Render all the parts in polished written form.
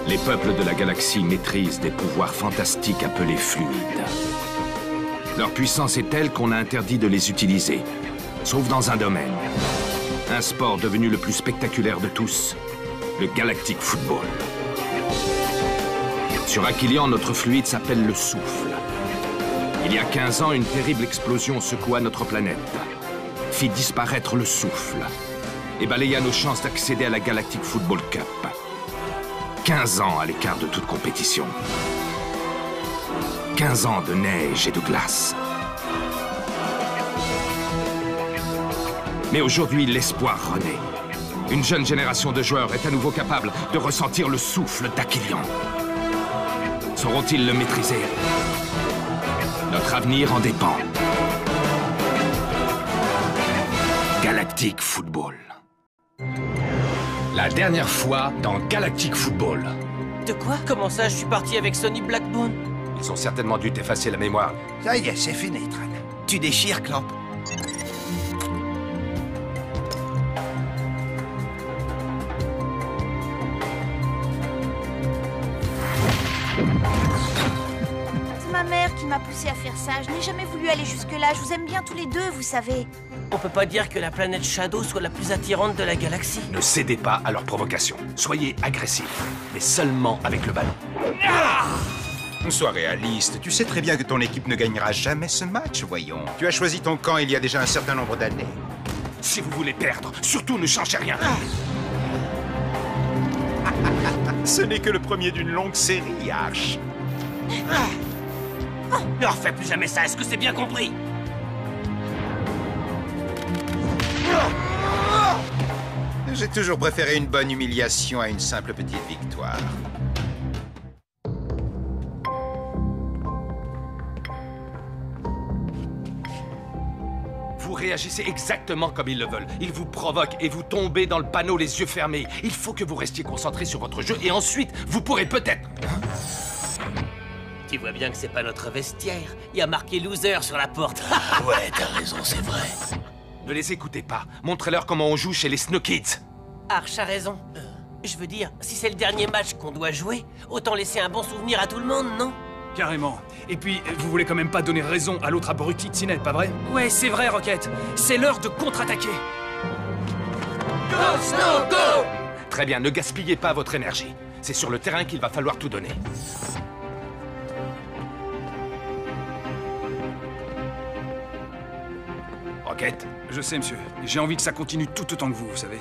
Les peuples de la galaxie maîtrisent des pouvoirs fantastiques appelés fluides. Leur puissance est telle qu'on a interdit de les utiliser, sauf dans un domaine. Un sport devenu le plus spectaculaire de tous, le Galactic Football. Sur Aquilion, notre fluide s'appelle le souffle. Il y a 15 ans, une terrible explosion secoua notre planète, fit disparaître le souffle et balaya nos chances d'accéder à la Galactic Football Cup. 15 ans à l'écart de toute compétition. 15 ans de neige et de glace. Mais aujourd'hui, l'espoir renaît. Une jeune génération de joueurs est à nouveau capable de ressentir le souffle d'Aquilion. Sauront-ils le maîtriser? Notre avenir en dépend. Galactic Football. La dernière fois dans Galactic Football. De quoi? Comment ça, je suis parti avec Sonny Blackbone? Ils ont certainement dû t'effacer la mémoire. Ça y est, c'est fini, Tran. Tu déchires, Clamp. C'est ma mère qui m'a poussé à faire ça. Je n'ai jamais voulu aller jusque-là. Je vous aime bien tous les deux, vous savez. On peut pas dire que la planète Shadow soit la plus attirante de la galaxie. Ne cédez pas à leur provocation. Soyez agressifs, mais seulement avec le ballon. Sois réaliste. Tu sais très bien que ton équipe ne gagnera jamais ce match, voyons. Tu as choisi ton camp il y a déjà un certain nombre d'années. Si vous voulez perdre, surtout ne changez rien. Ce n'est que le premier d'une longue série, Arch. Ne refais plus jamais ça, est-ce que c'est bien compris? J'ai toujours préféré une bonne humiliation à une simple petite victoire. Vous réagissez exactement comme ils le veulent. Ils vous provoquent et vous tombez dans le panneau les yeux fermés. Il faut que vous restiez concentré sur votre jeu et ensuite, vous pourrez peut-être... Tu vois bien que c'est pas notre vestiaire. Il y a marqué loser sur la porte. Ouais, t'as raison, c'est vrai. Ne les écoutez pas. Montrez-leur comment on joue chez les Snow Kids. Arch a raison. Je veux dire, si c'est le dernier match qu'on doit jouer, autant laisser un bon souvenir à tout le monde, non? Carrément. Et puis, vous voulez quand même pas donner raison à l'autre abruti de Cinet, pas vrai? Ouais, c'est vrai, Rocket. C'est l'heure de contre-attaquer. Go, Snow, go! Très bien, ne gaspillez pas votre énergie. C'est sur le terrain qu'il va falloir tout donner. Rocket? Je sais, monsieur. J'ai envie que ça continue tout autant que vous savez.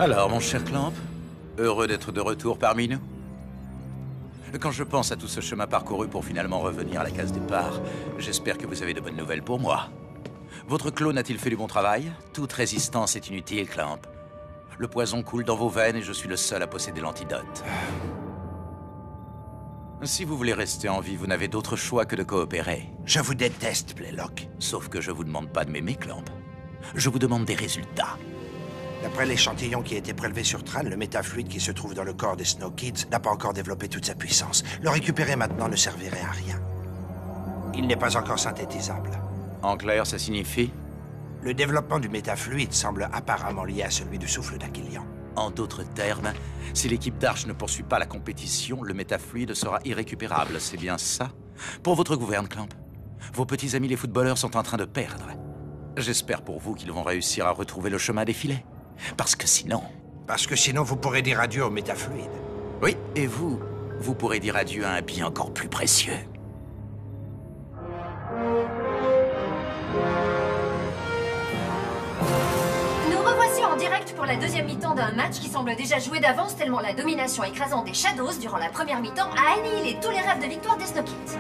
Alors, mon cher Clamp, heureux d'être de retour parmi nous. Quand je pense à tout ce chemin parcouru pour finalement revenir à la case départ, j'espère que vous avez de bonnes nouvelles pour moi. Votre clone a-t-il fait du bon travail? Toute résistance est inutile, Clamp. Le poison coule dans vos veines et je suis le seul à posséder l'antidote. Si vous voulez rester en vie, vous n'avez d'autre choix que de coopérer. Je vous déteste, Playlock. Sauf que je vous demande pas de m'aimer, Clamp. Je vous demande des résultats. D'après l'échantillon qui a été prélevé sur Tran, le métafluide qui se trouve dans le corps des Snow Kids n'a pas encore développé toute sa puissance. Le récupérer maintenant ne servirait à rien. Il n'est pas encore synthétisable. En clair, ça signifie? Le développement du métafluide semble apparemment lié à celui du souffle d'Aquilion. En d'autres termes, si l'équipe d'Arch ne poursuit pas la compétition, le métafluide sera irrécupérable, c'est bien ça? Pour votre gouverne, Clamp, vos petits amis les footballeurs sont en train de perdre. J'espère pour vous qu'ils vont réussir à retrouver le chemin des filets. Parce que sinon, vous pourrez dire adieu au métafluide. Oui, et vous pourrez dire adieu à un bien encore plus précieux. Nous revoici en direct pour la deuxième mi-temps d'un match qui semble déjà joué d'avance tellement la domination écrasante des Shadows durant la première mi-temps a annihilé tous les rêves de victoire des Snow Kids.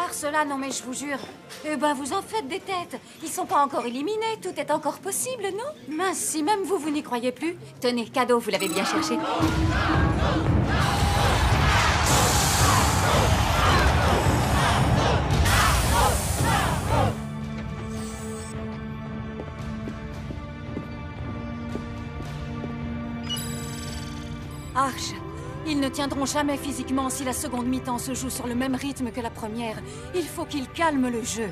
voir cela, non mais je vous jure. Eh ben, vous en faites des têtes. Ils sont pas encore éliminés, tout est encore possible, non? Mince, si même vous, vous n'y croyez plus. Tenez, cadeau, vous l'avez bien cherché. Arch, ils ne tiendront jamais physiquement si la seconde mi-temps se joue sur le même rythme que la première. Il faut qu'ils calment le jeu.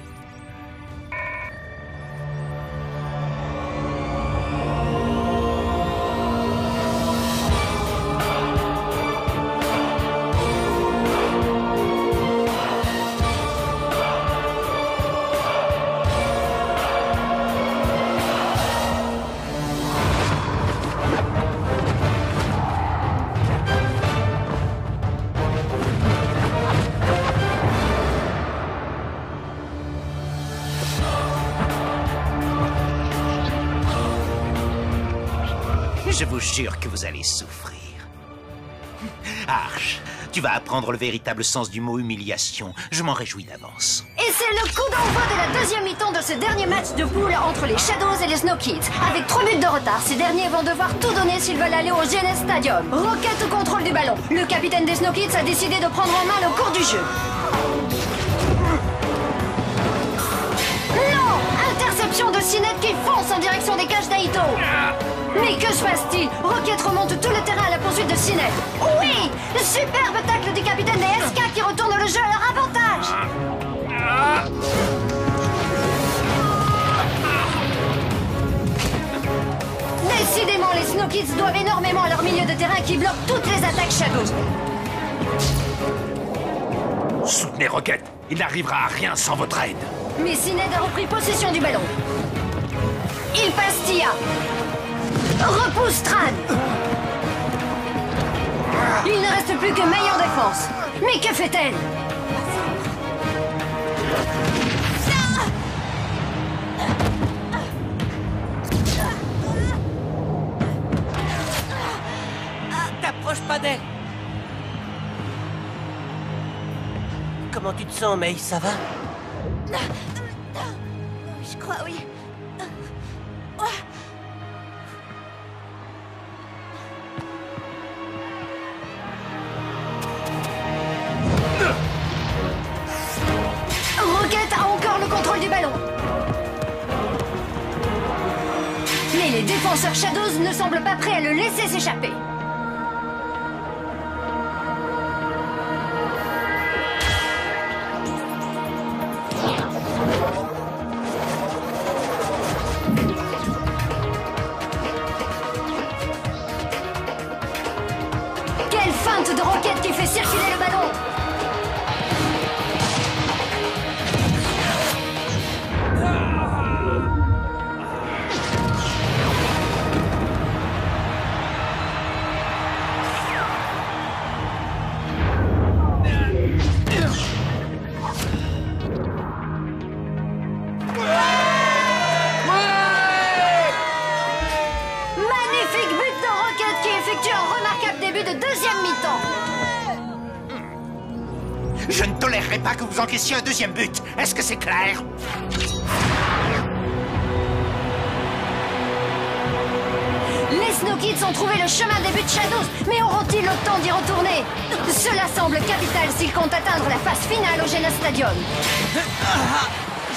Je vous jure que vous allez souffrir. Arch, tu vas apprendre le véritable sens du mot humiliation. Je m'en réjouis d'avance. Et c'est le coup d'envoi de la deuxième mi-temps de ce dernier match de poule entre les Shadows et les Snow Kids. Avec 3 buts de retard, ces derniers vont devoir tout donner s'ils veulent aller au GNS Stadium. Rocket au contrôle du ballon. Le capitaine des Snow Kids a décidé de prendre en main le cours du jeu. Non! Interception de Sinette qui fonce en direction des cages d'Aito. Mais que se passe-t-il? Rocket remonte tout le terrain à la poursuite de Sinette. Oui! Superbe tacle du capitaine des SK qui retourne le jeu à leur avantage. Décidément, les Snow Kids doivent énormément à leur milieu de terrain qui bloque toutes les attaques Shadows. Soutenez Rocket. Il n'arrivera à rien sans votre aide. Mais Sinette a repris possession du ballon. Il passe Tia. Repousse Tran. Il ne reste plus que May en défense. Mais que fait-elle? T'approches pas d'elle. Comment tu te sens, May? Ça va? Je crois, oui. Rocket a encore le contrôle du ballon. Mais les défenseurs Shadows ne semblent pas prêts à le laisser s'échapper. Quelle feinte de Rocket qui fait circuler le ballon! Magnifique but de Rocket qui effectue un remarquable début de deuxième mi-temps. Je ne tolérerai pas que vous encaissiez un deuxième but. Est-ce que c'est clair? Les Snow Kids ont trouvé le chemin des buts Shadows, mais auront-ils le temps d'y retourner? Cela semble capital s'ils comptent atteindre la phase finale au GNS Stadium.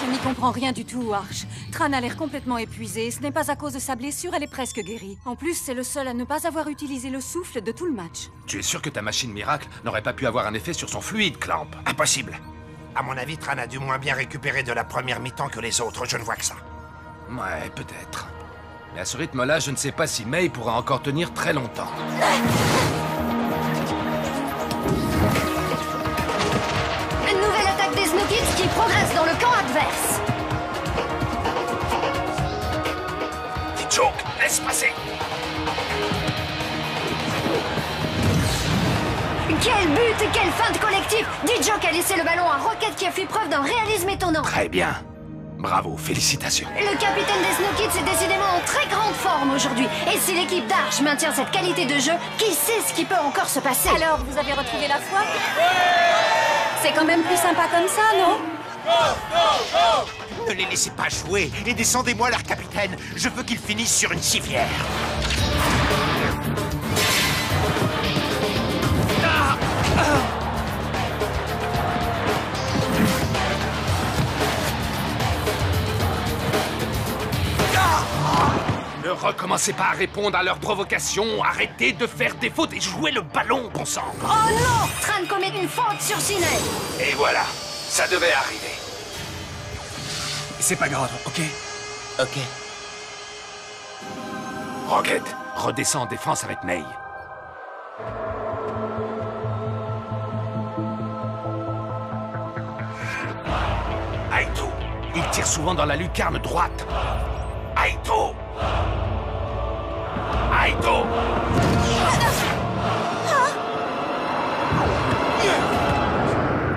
Je n'y comprends rien du tout, Arch. Tran a l'air complètement épuisée. Ce n'est pas à cause de sa blessure, elle est presque guérie. En plus, c'est le seul à ne pas avoir utilisé le souffle de tout le match. Tu es sûr que ta machine miracle n'aurait pas pu avoir un effet sur son fluide, Clamp? Impossible. À mon avis, Tran a du moins bien récupéré de la première mi-temps que les autres. Je ne vois que ça. Ouais, peut-être. Mais à ce rythme-là, je ne sais pas si May pourra encore tenir très longtemps. Une nouvelle attaque des Snow Kids qui progresse dans le camp adverse. Joke, laisse passer. Quel but et quelle feinte collective! D-Joke a laissé le ballon à Rocket qui a fait preuve d'un réalisme étonnant. Très bien. Bravo, félicitations. Le capitaine des Snow Kids est décidément en très grande forme aujourd'hui. Et si l'équipe d'Arch maintient cette qualité de jeu, qui sait ce qui peut encore se passer? Alors, vous avez retrouvé la foi? C'est quand même plus sympa comme ça, non? Ne les laissez pas jouer et descendez-moi leur capitaine. Je veux qu'ils finissent sur une civière. Ne recommencez pas à répondre à leurs provocations. Arrêtez de faire des fautes et jouez le ballon, bon sang. Oh non! Tran commet une faute sur Sinet. Et voilà, ça devait arriver. C'est pas grave, ok? Ok. Rocket, redescends en défense avec May. Aito, il tire souvent dans la lucarne droite. Aito! Aito!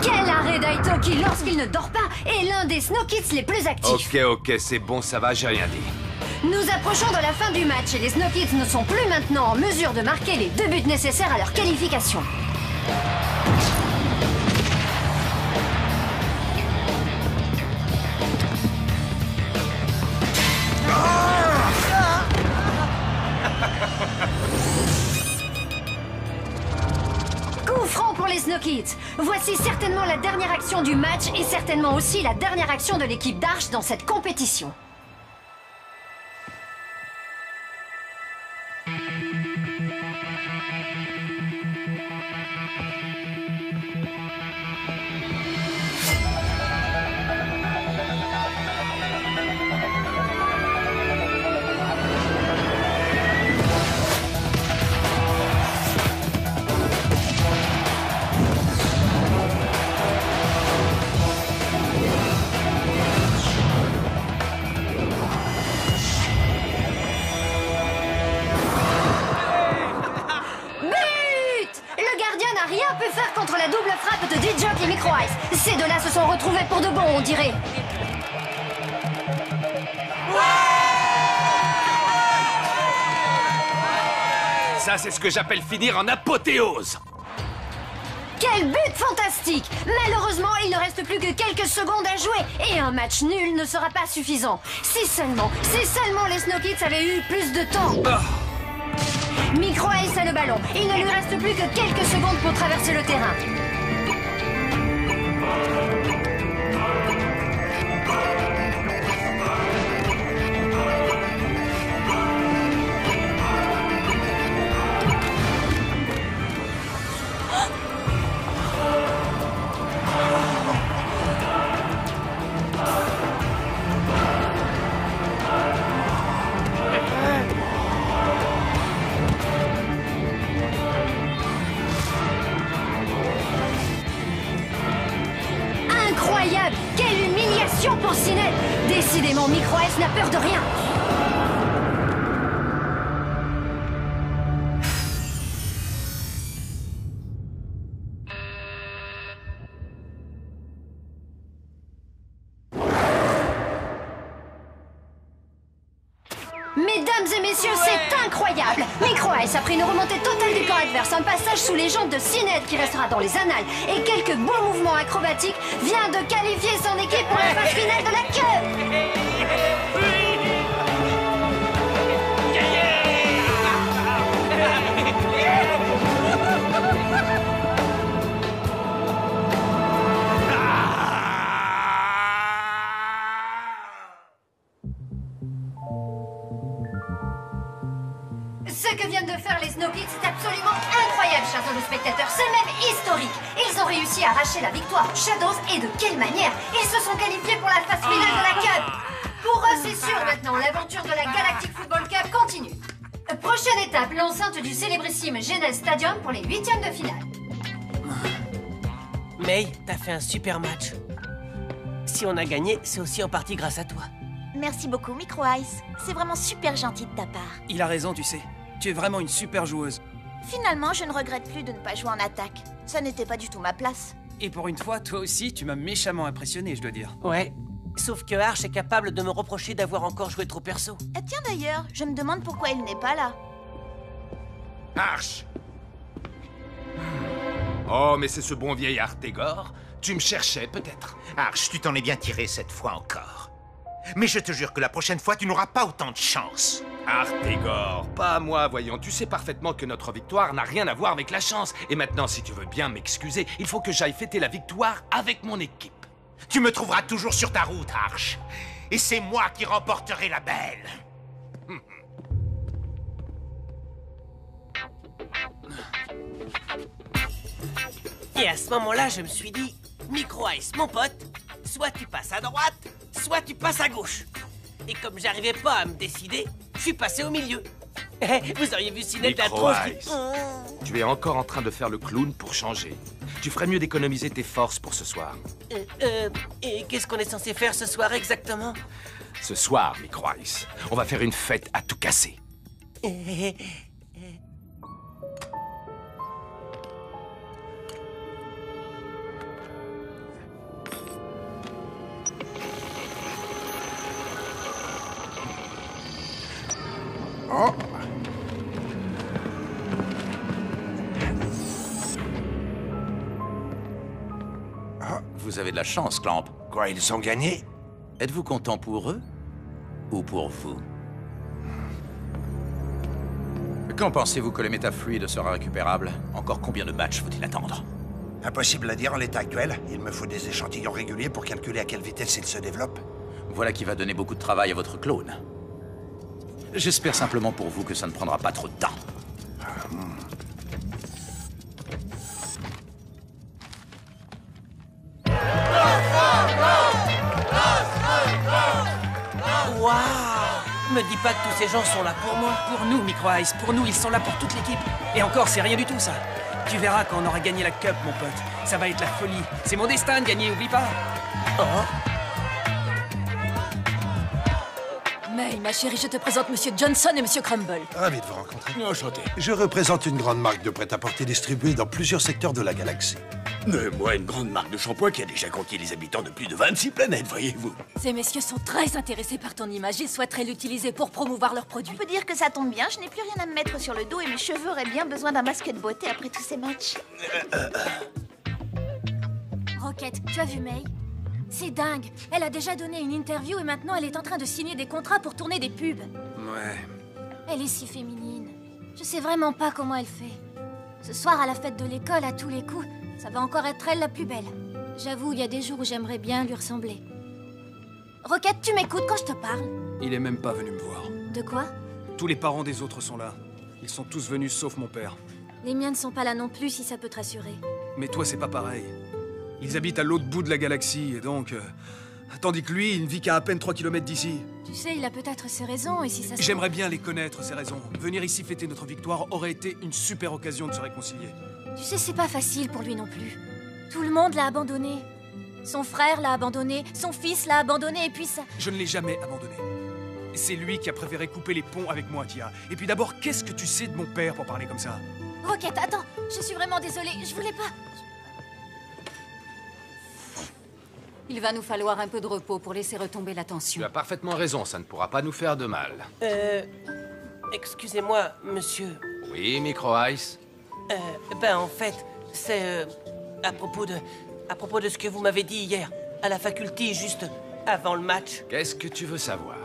Quel arrêt d'Aito qui, lorsqu'il ne dort pas, est l'un des Snow Kids les plus actifs. Ok, c'est bon, ça va, j'ai rien dit. Nous approchons de la fin du match et les Snow Kids ne sont plus maintenant en mesure de marquer les 2 buts nécessaires à leur qualification. Coup franc pour les Snow Kids. Voici certainement la dernière action du match et certainement aussi la dernière action de l'équipe d'Arch dans cette compétition. Rien peut faire contre la double frappe de D-Jock et Micro Ice. Ces deux-là se sont retrouvés pour de bon, on dirait. Ça, c'est ce que j'appelle finir en apothéose. Quel but fantastique! Malheureusement, il ne reste plus que quelques secondes à jouer et un match nul ne sera pas suffisant. Si seulement les Snow Kids avaient eu plus de temps. Micro Ice a le ballon. Il ne lui reste plus que quelques secondes pour traverser le terrain. Incroyable! Quelle humiliation pour Sinet! Décidément, Micro Ice n'a peur de rien. Mesdames et messieurs, c'est incroyable! Micro Ice a pris une remontée totale du camp adverse, un passage sous les jambes de Sinet qui restera dans les annales et quelques beaux mouvements acrobatiques vient de qualifier son équipe pour la phase finale de la queue! Ce que viennent de faire les Snow Kids est absolument incroyable, chers téléspectateurs. C'est même historique. Ils ont réussi à arracher la victoire aux Shadows et de quelle manière? Ils se sont qualifiés pour la phase finale de la Cup. Pour eux, c'est sûr maintenant, l'aventure de la Galactic Football Cup continue. Prochaine étape, l'enceinte du célébrissime Genes Stadium pour les 8e de finale. May, t'as fait un super match. Si on a gagné, c'est aussi en partie grâce à toi. Merci beaucoup, Micro Ice. C'est vraiment super gentil de ta part. Il a raison, tu sais. Tu es vraiment une super joueuse. Finalement, je ne regrette plus de ne pas jouer en attaque. Ça n'était pas du tout ma place. Et pour une fois, toi aussi, tu m'as méchamment impressionné, je dois dire. Ouais. Sauf que Arch est capable de me reprocher d'avoir encore joué trop perso. Tiens d'ailleurs, je me demande pourquoi il n'est pas là. Arch! Oh, mais c'est ce bon vieil Artegor. Tu me cherchais, peut-être. Arch, tu t'en es bien tiré cette fois encore. Mais je te jure que la prochaine fois, tu n'auras pas autant de chance. Artegor, pas moi, voyons. Tu sais parfaitement que notre victoire n'a rien à voir avec la chance. Et maintenant, si tu veux bien m'excuser, il faut que j'aille fêter la victoire avec mon équipe. Tu me trouveras toujours sur ta route, Arch. Et c'est moi qui remporterai la belle. Et à ce moment-là, je me suis dit, Micro Ice, mon pote, soit tu passes à droite, soit tu passes à gauche. Et comme j'arrivais pas à me décider, je suis passé au milieu. Vous auriez vu Sinette la tronche Ice, tu es encore en train de faire le clown pour changer. Tu ferais mieux d'économiser tes forces pour ce soir. Et qu'est-ce qu'on est censé faire ce soir exactement? Ce soir, Micro Ice, on va faire une fête à tout casser. Oh! Vous avez de la chance, Clamp. Quoi, ils ont gagné? Êtes-vous content pour eux ou pour vous? Quand pensez-vous que le métafluide sera récupérable? Encore combien de matchs faut-il attendre? Impossible à dire en l'état actuel. Il me faut des échantillons réguliers pour calculer à quelle vitesse il se développe. Voilà qui va donner beaucoup de travail à votre clone. J'espère simplement pour vous que ça ne prendra pas trop de temps. Waouh! Me dis pas que tous ces gens sont là pour moi. Pour nous, Micro Ice, pour nous, ils sont là pour toute l'équipe. Et encore, c'est rien du tout, ça. Tu verras quand on aura gagné la Cup, mon pote. Ça va être la folie. C'est mon destin de gagner, oublie pas. Oh. May, ma chérie, je te présente Monsieur Johnson et Monsieur Crumble. Ravi de vous rencontrer. Enchanté. Je représente une grande marque de prêt-à-porter distribuée dans plusieurs secteurs de la galaxie. Moi, une grande marque de shampoing qui a déjà conquis les habitants de plus de 26 planètes, voyez-vous. Ces messieurs sont très intéressés par ton image. Ils souhaiteraient l'utiliser pour promouvoir leurs produits. On peut dire que ça tombe bien, je n'ai plus rien à me mettre sur le dos et mes cheveux auraient bien besoin d'un masque de beauté après tous ces matchs. Rocket, tu as vu May? C'est dingue. Elle a déjà donné une interview et maintenant elle est en train de signer des contrats pour tourner des pubs. Ouais. Elle est si féminine. Je sais vraiment pas comment elle fait. Ce soir, à la fête de l'école, à tous les coups, ça va encore être elle la plus belle. J'avoue, il y a des jours où j'aimerais bien lui ressembler. Rocket, tu m'écoutes quand je te parle? Il est même pas venu me voir. De quoi? Tous les parents des autres sont là. Ils sont tous venus sauf mon père. Les miens ne sont pas là non plus, si ça peut te rassurer. Mais toi, c'est pas pareil. Ils habitent à l'autre bout de la galaxie, et donc... tandis que lui, il ne vit qu'à peine 3 km d'ici. Tu sais, il a peut-être ses raisons, et si ça se... J'aimerais bien les connaître, ces raisons. Venir ici fêter notre victoire aurait été une super occasion de se réconcilier. Tu sais, c'est pas facile pour lui non plus. Tout le monde l'a abandonné. Son frère l'a abandonné, son fils l'a abandonné, et puis ça... Je ne l'ai jamais abandonné. C'est lui qui a préféré couper les ponts avec moi, Tia. Et puis d'abord, qu'est-ce que tu sais de mon père pour parler comme ça? Rocket, attends, je suis vraiment désolée, je voulais pas... Il va nous falloir un peu de repos pour laisser retomber la Tu tension. as parfaitement raison, ça ne pourra pas nous faire de mal. Excusez-moi, monsieur. Oui, Micro Ice? En fait, c'est à propos de ce que vous m'avez dit hier, à la faculté, juste avant le match. Qu'est-ce que tu veux savoir?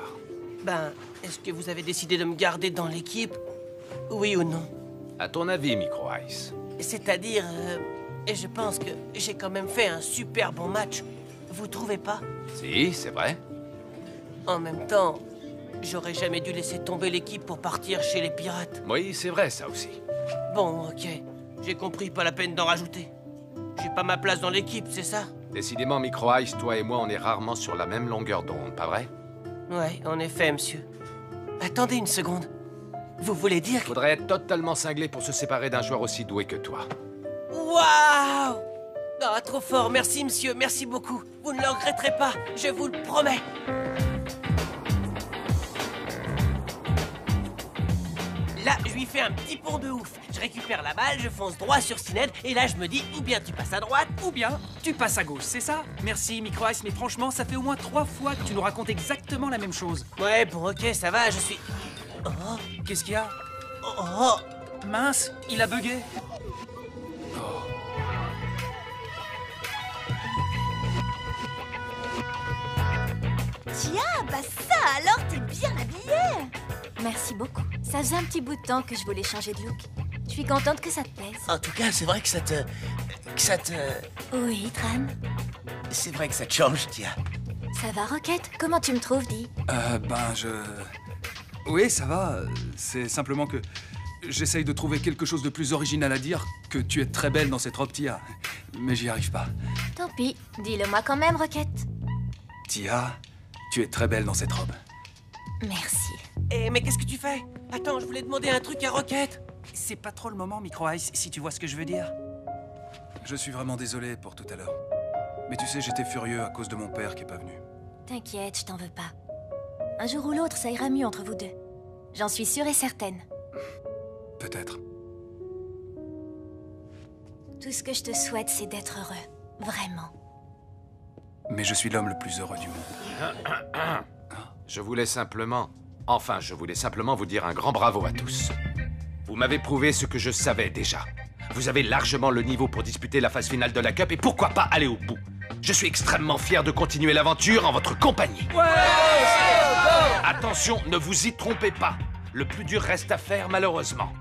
Est-ce que vous avez décidé de me garder dans l'équipe? Oui ou non? À ton avis, Micro Ice? C'est-à-dire, je pense que j'ai quand même fait un super bon match. Vous trouvez pas? Si, c'est vrai. En même temps, j'aurais jamais dû laisser tomber l'équipe pour partir chez les pirates. Oui, c'est vrai, ça aussi. Bon, ok. J'ai compris, pas la peine d'en rajouter. J'ai pas ma place dans l'équipe, c'est ça? Décidément, Micro Ice, toi et moi, on est rarement sur la même longueur d'onde, pas vrai? Ouais, en effet, monsieur. Attendez une seconde. Vous voulez dire que... Faudrait être totalement cinglé pour se séparer d'un joueur aussi doué que toi. Waouh! Ah, trop fort, merci monsieur, merci beaucoup. Vous ne le regretterez pas, je vous le promets. Là, je lui fais un petit pont de ouf. Je récupère la balle, je fonce droit sur Sined, et là je me dis, ou bien tu passes à droite, ou bien tu passes à gauche, c'est ça? Merci, Micro Ice, mais franchement, ça fait au moins 3 fois que tu nous racontes exactement la même chose. Ouais, bon, ok, ça va, je suis... Oh. Qu'est-ce qu'il y a? Oh. Mince, il a bugué. Ah, alors t'es bien habillée. Merci beaucoup. Ça faisait un petit bout de temps que je voulais changer de look. Je suis contente que ça te plaise. En tout cas, c'est vrai que ça te... Oui, Tran. C'est vrai que ça te change, Tia. Ça va, Rocket? Comment tu me trouves, dis? Oui, ça va. C'est simplement que... J'essaye de trouver quelque chose de plus original à dire que tu es très belle dans cette robe, Tia. Mais j'y arrive pas. Tant pis. Dis-le moi quand même, Rocket. Tia, tu es très belle dans cette robe. Merci. Eh, mais qu'est-ce que tu fais? Attends, je voulais demander un truc à Rocket. C'est pas trop le moment, Micro Ice, si tu vois ce que je veux dire. Je suis vraiment désolé pour tout à l'heure. Mais tu sais, j'étais furieux à cause de mon père qui est pas venu. T'inquiète, je t'en veux pas. Un jour ou l'autre, ça ira mieux entre vous deux. J'en suis sûre et certaine. Peut-être. Tout ce que je te souhaite, c'est d'être heureux. Vraiment. Mais je suis l'homme le plus heureux du monde. Je voulais simplement vous dire un grand bravo à tous. Vous m'avez prouvé ce que je savais déjà. Vous avez largement le niveau pour disputer la phase finale de la Cup et pourquoi pas aller au bout. Je suis extrêmement fier de continuer l'aventure en votre compagnie. Attention, ne vous y trompez pas. Le plus dur reste à faire, malheureusement.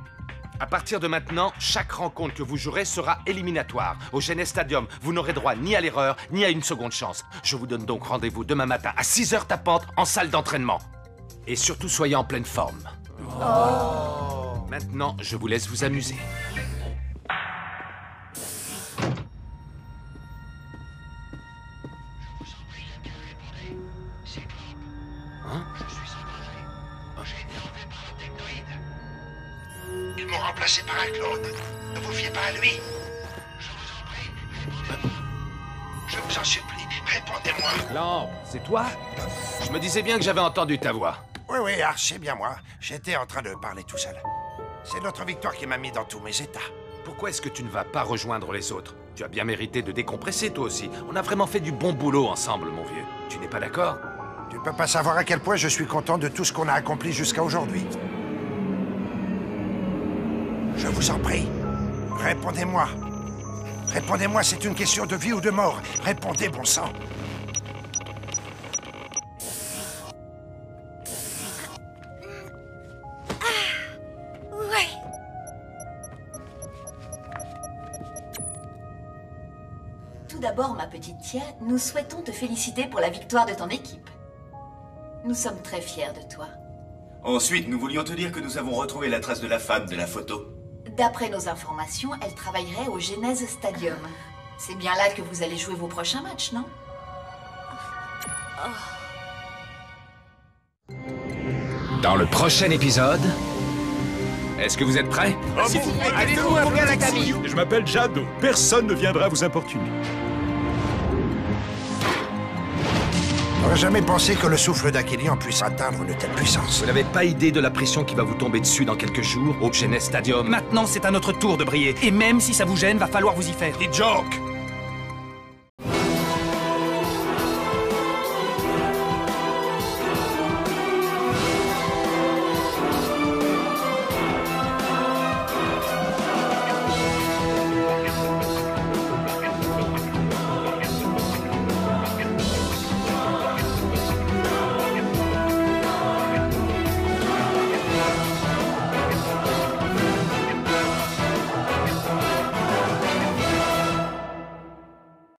À partir de maintenant, chaque rencontre que vous jouerez sera éliminatoire. Au Genes Stadium, vous n'aurez droit ni à l'erreur, ni à une seconde chance. Je vous donne donc rendez-vous demain matin à 6h tapante en salle d'entraînement. Et surtout, soyez en pleine forme. Maintenant, je vous laisse vous amuser. Ils m'ont remplacé par un clone. Ne vous fiez pas à lui. Je vous en prie. Je vous en supplie, répondez-moi. Clamp, c'est toi? Je me disais bien que j'avais entendu ta voix. Oui, Arch, c'est bien moi. J'étais en train de parler tout seul. C'est notre victoire qui m'a mis dans tous mes états. Pourquoi est-ce que tu ne vas pas rejoindre les autres? Tu as bien mérité de décompresser, toi aussi. On a vraiment fait du bon boulot ensemble, mon vieux. Tu n'es pas d'accord? Tu peux pas savoir à quel point je suis content de tout ce qu'on a accompli jusqu'à aujourd'hui. Je vous en prie. Répondez-moi. Répondez-moi, c'est une question de vie ou de mort. Répondez, bon sang. Ouais. Tout d'abord, ma petite Tia, nous souhaitons te féliciter pour la victoire de ton équipe. Nous sommes très fiers de toi. Ensuite, nous voulions te dire que nous avons retrouvé la trace de la femme de la photo. D'après nos informations, elle travaillerait au Genèse Stadium. C'est bien là que vous allez jouer vos prochains matchs, non? Dans le prochain épisode... Est-ce que vous êtes prêts? Allez-vous un peu à la Camille? Je m'appelle Jado. Personne ne viendra vous importuner. J'aurais jamais pensé que le souffle d'Aquilian puisse atteindre une telle puissance. Vous n'avez pas idée de la pression qui va vous tomber dessus dans quelques jours au Genes Stadium. Maintenant, c'est à notre tour de briller. Et même si ça vous gêne, va falloir vous y faire. Des jokes!